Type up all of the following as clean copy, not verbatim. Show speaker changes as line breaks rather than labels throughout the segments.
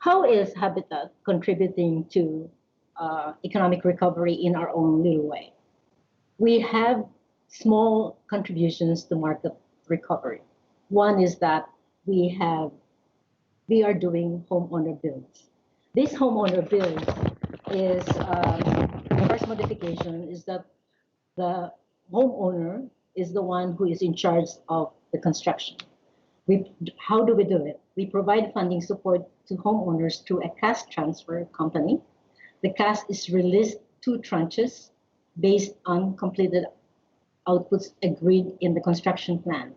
How is Habitat contributing to economic recovery in our own little way? We have small contributions to market recovery. One is that we are doing homeowner bills. This homeowner bills is the first modification is that the homeowner is the one who is in charge of the construction. How do we do it? We provide funding support to homeowners through a cash transfer company. The cash is released 2 tranches based on completed outputs agreed in the construction plan.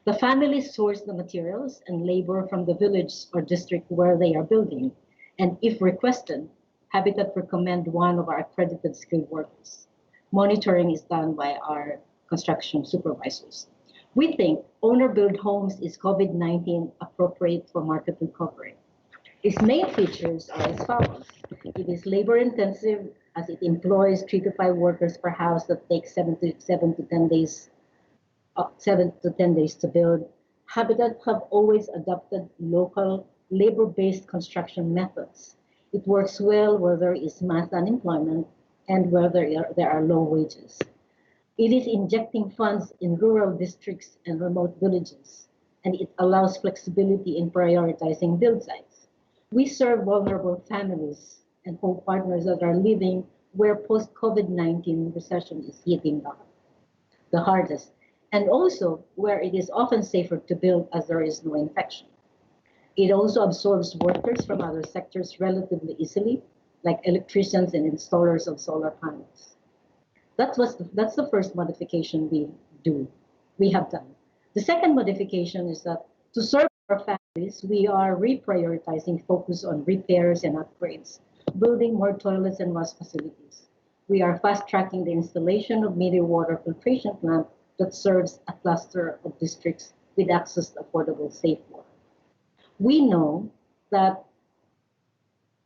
The families source the materials and labor from the village or district where they are building, and if requested, Habitat recommend one of our accredited skilled workers. Monitoring is done by our construction supervisors. We think owner-built homes is COVID-19 appropriate for market recovery. Its main features are as follows. It is labor-intensive as it employs 3 to 5 workers per house that takes 7 to 10 days 7 to 10 days to build. Habitat have always adopted local labor-based construction methods. It works well where there is mass unemployment and where there are low wages. It is injecting funds in rural districts and remote villages, and it allows flexibility in prioritizing build sites. We serve vulnerable families and home partners that are living where post-COVID-19 recession is hitting the hardest, and also where it is often safer to build as there is no infection. It also absorbs workers from other sectors relatively easily, like electricians and installers of solar panels. That's the first modification we have done. The second modification is that to serve our families, we are reprioritizing focus on repairs and upgrades, building more toilets and wash facilities. We are fast-tracking the installation of media water filtration plant that serves a cluster of districts with access to affordable, safe water. We know that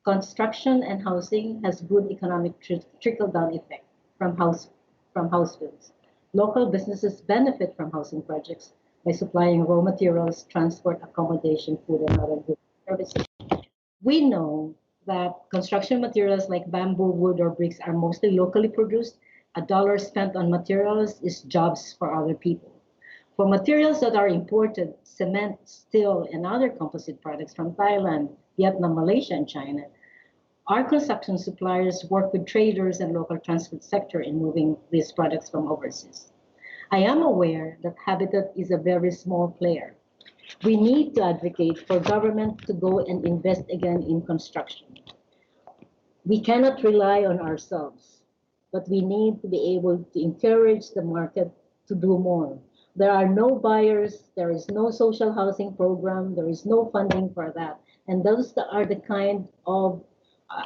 construction and housing has good economic trickle-down effect from house bills. Local businesses benefit from housing projects by supplying raw materials, transport, accommodation, food, and other goods and services. We know that construction materials like bamboo, wood, or bricks are mostly locally produced. A dollar spent on materials is jobs for other people. For materials that are imported, cement, steel, and other composite products from Thailand, Vietnam, Malaysia, and China, our construction suppliers work with traders and local transport sector in moving these products from overseas. I am aware that Habitat is a very small player. We need to advocate for government to go and invest again in construction. We cannot rely on ourselves, but we need to be able to encourage the market to do more. There are no buyers, there is no social housing program, there is no funding for that. And those are the kind of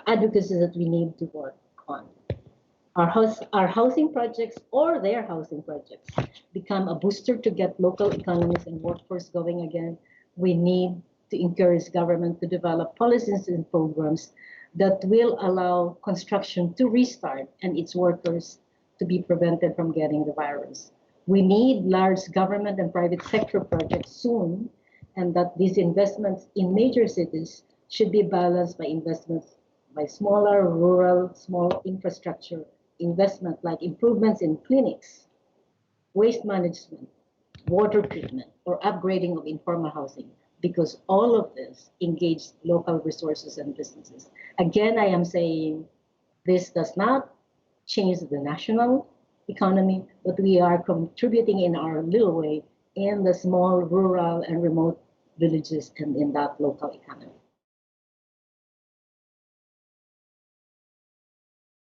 advocacy that we need to work on. Our housing projects or their housing projects become a booster to get local economies and workforce going again. We need to encourage government to develop policies and programs that will allow construction to restart and its workers to be prevented from getting the virus. We need large government and private sector projects soon, and that these investments in major cities should be balanced by investments by smaller, rural, small infrastructure investment like improvements in clinics, waste management, water treatment, or upgrading of informal housing, because all of this engage local resources and businesses. Again, I am saying this does not change the national economy, but we are contributing in our little way in the small, rural, and remote villages and in that local economy.